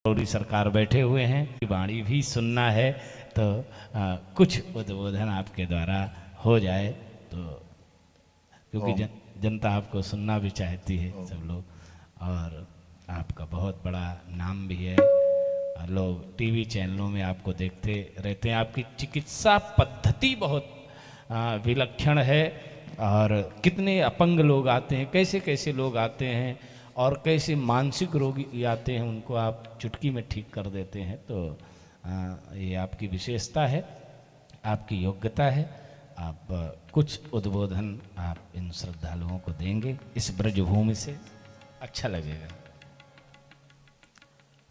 गौरी सरकार बैठे हुए हैं, वाणी भी सुनना है तो कुछ उद्बोधन आपके द्वारा हो जाए तो, क्योंकि जनता आपको सुनना भी चाहती है सब लोग, और आपका बहुत बड़ा नाम भी है और लोग टीवी चैनलों में आपको देखते रहते हैं। आपकी चिकित्सा पद्धति बहुत विलक्षण है और कितने अपंग लोग आते हैं, कैसे कैसे लोग आते हैं और कैसे मानसिक रोगी आते हैं, उनको आप चुटकी में ठीक कर देते हैं। तो ये आपकी विशेषता है, आपकी योग्यता है। आप कुछ उद्बोधन आप इन श्रद्धालुओं को देंगे इस ब्रजभूमि से, अच्छा लगेगा।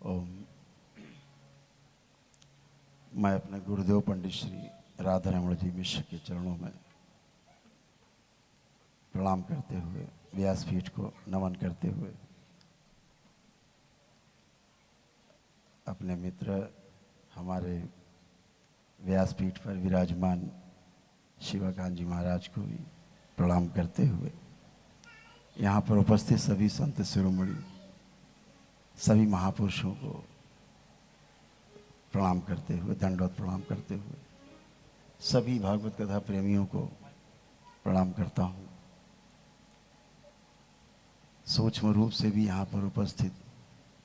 ओम। मैं अपने गुरुदेव पंडित श्री राधा रमण जी मिश्र के चरणों में प्रणाम करते हुए, व्यासपीठ को नमन करते हुए, अपने मित्र हमारे व्यासपीठ पर विराजमान शिवाकांत जी महाराज को भी प्रणाम करते हुए, यहाँ पर उपस्थित सभी संत शिरोमणि, सभी महापुरुषों को प्रणाम करते हुए, दंडवत प्रणाम करते हुए, सभी भागवत कथा प्रेमियों को प्रणाम करता हूँ। सूक्ष्म रूप से भी यहाँ पर उपस्थित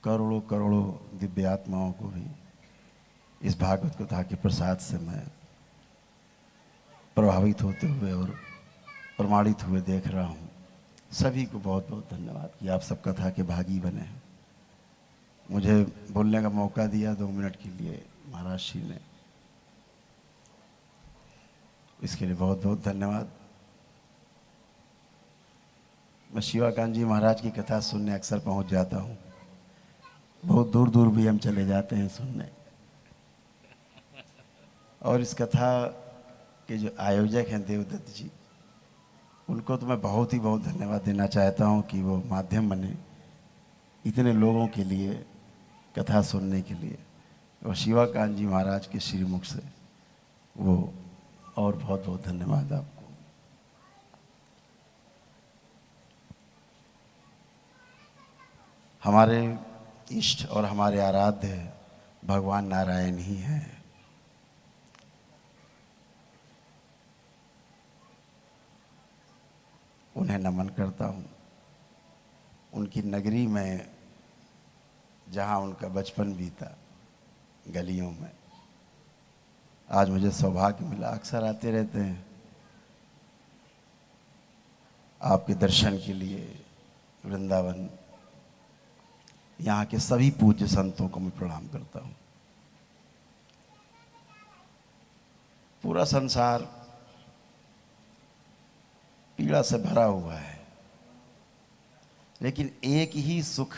करोड़ों करोड़ों दिव्य आत्माओं को भी इस भागवत कथा के प्रसाद से मैं प्रभावित होते हुए और प्रमाणित हुए देख रहा हूँ। सभी को बहुत बहुत धन्यवाद कि आप सब कथा के भागी बने हैं। मुझे बोलने का मौका दिया 2 मिनट के लिए महाराज श्री ने, इसके लिए बहुत बहुत धन्यवाद। मैं शिवाकांत जी महाराज की कथा सुनने अक्सर पहुंच जाता हूं, बहुत दूर दूर भी हम चले जाते हैं सुनने। और इस कथा के जो आयोजक हैं देवदत्त जी, उनको तो मैं बहुत धन्यवाद देना चाहता हूं कि वो माध्यम बने इतने लोगों के लिए कथा सुनने के लिए, और शिवाकांत जी महाराज के श्रीमुख से वो, और बहुत बहुत धन्यवाद आपको। हमारे इष्ट और हमारे आराध्य भगवान नारायण ही हैं। उन्हें नमन करता हूँ। उनकी नगरी में जहाँ उनका बचपन बीता, गलियों में, आज मुझे सौभाग्य मिला, अक्सर आते रहते हैं आपके दर्शन के लिए वृंदावन। यहाँ के सभी पूज्य संतों को मैं प्रणाम करता हूँ। पूरा संसार पीड़ा से भरा हुआ है, लेकिन एक ही सुख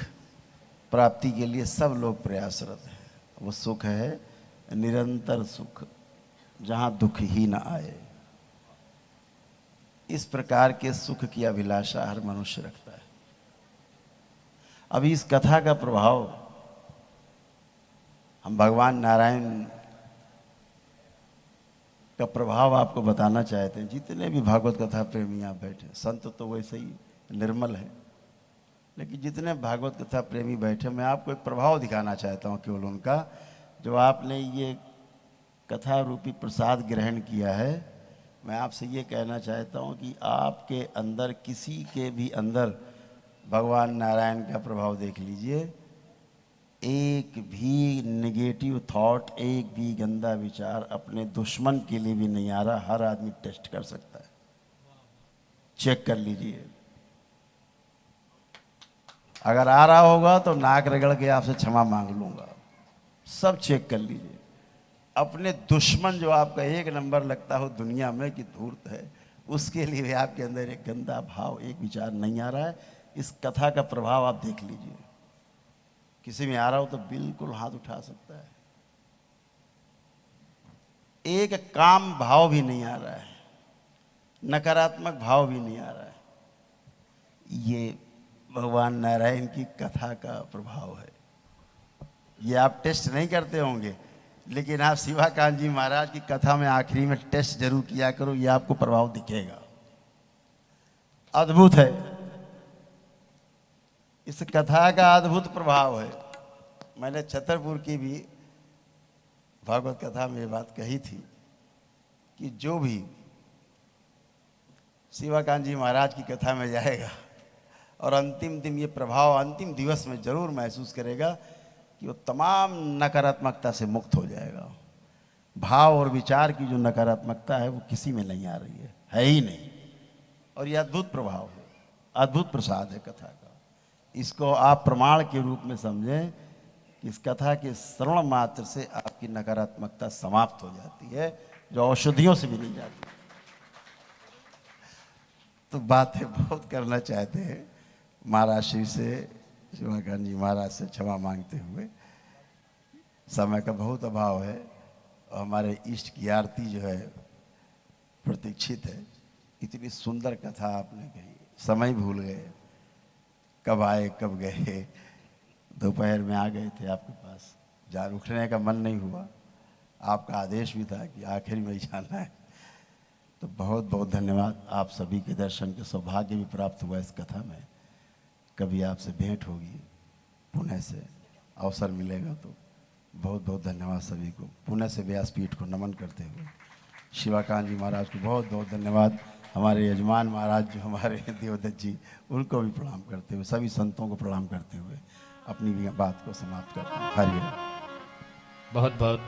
प्राप्ति के लिए सब लोग प्रयासरत हैं। वो सुख है निरंतर सुख, जहाँ दुख ही न आए। इस प्रकार के सुख की अभिलाषा हर मनुष्य रखता है। अभी इस कथा का प्रभाव हम भगवान नारायण का प्रभाव आपको बताना चाहते हैं। जितने भी भागवत कथा प्रेमी आप बैठे, संत तो वैसे ही निर्मल है, लेकिन जितने भागवत कथा प्रेमी बैठे, मैं आपको एक प्रभाव दिखाना चाहता हूँ केवल उनका, जो आपने ये कथा रूपी प्रसाद ग्रहण किया है। मैं आपसे ये कहना चाहता हूँ कि आपके अंदर, किसी के भी अंदर भगवान नारायण का प्रभाव देख लीजिए। एक भी नेगेटिव थॉट, एक भी गंदा विचार अपने दुश्मन के लिए भी नहीं आ रहा। हर आदमी टेस्ट कर सकता है, चेक कर लीजिए। अगर आ रहा होगा तो नाक रगड़ के आपसे क्षमा मांग लूंगा। सब चेक कर लीजिए। अपने दुश्मन जो आपका एक नंबर लगता हो दुनिया में कि धूर्त है, उसके लिए भी आपके अंदर एक गंदा भाव, एक विचार नहीं आ रहा है। इस कथा का प्रभाव आप देख लीजिए। किसी में आ रहा हो तो बिल्कुल हाथ उठा सकता है। एक काम भाव भी नहीं आ रहा है, नकारात्मक भाव भी नहीं आ रहा है। ये भगवान नारायण की कथा का प्रभाव है। ये आप टेस्ट नहीं करते होंगे, लेकिन आप शिवाकांत जी महाराज की कथा में आखिरी में टेस्ट जरूर किया करो, ये आपको प्रभाव दिखेगा। अद्भुत है, इस कथा का अद्भुत प्रभाव है। मैंने छतरपुर की भी भागवत कथा में ये बात कही थी कि जो भी शिवाकांत जी महाराज की कथा में जाएगा और अंतिम दिन ये प्रभाव अंतिम दिवस में जरूर महसूस करेगा कि वो तमाम नकारात्मकता से मुक्त हो जाएगा। भाव और विचार की जो नकारात्मकता है वो किसी में नहीं आ रही है ही नहीं। और ये अद्भुत प्रभाव है, अद्भुत प्रसाद है कथा का। इसको आप प्रमाण के रूप में समझें कि इस कथा के श्रवण मात्र से आपकी नकारात्मकता समाप्त हो जाती है, जो औषधियों से भी नहीं जाती। तो बातें बहुत करना चाहते हैं, महाराज श्री से, शिवाकांत जी महाराज से क्षमा मांगते हुए। समय का बहुत अभाव है और हमारे इष्ट की आरती जो है प्रतीक्षित है। इतनी सुंदर कथा आपने कही, समय भूल गए, कब आए कब गए। दोपहर में आ गए थे आपके पास, जहाँ उठने का मन नहीं हुआ, आपका आदेश भी था कि आखिर में ही जाना है। तो बहुत बहुत धन्यवाद। आप सभी के दर्शन के सौभाग्य भी प्राप्त हुआ इस कथा में। कभी आपसे भेंट होगी, पुणे से अवसर मिलेगा तो बहुत बहुत धन्यवाद सभी को। पुणे से व्यासपीठ को नमन करते हुए शिवाकांत जी महाराज को बहुत बहुत धन्यवाद। हमारे यजमान महाराज जो हमारे देवदत्त जी, उनको भी प्रणाम करते हुए, सभी संतों को प्रणाम करते हुए अपनी भी बात को समाप्त करता हूँ। हरिओम। बहुत बहुत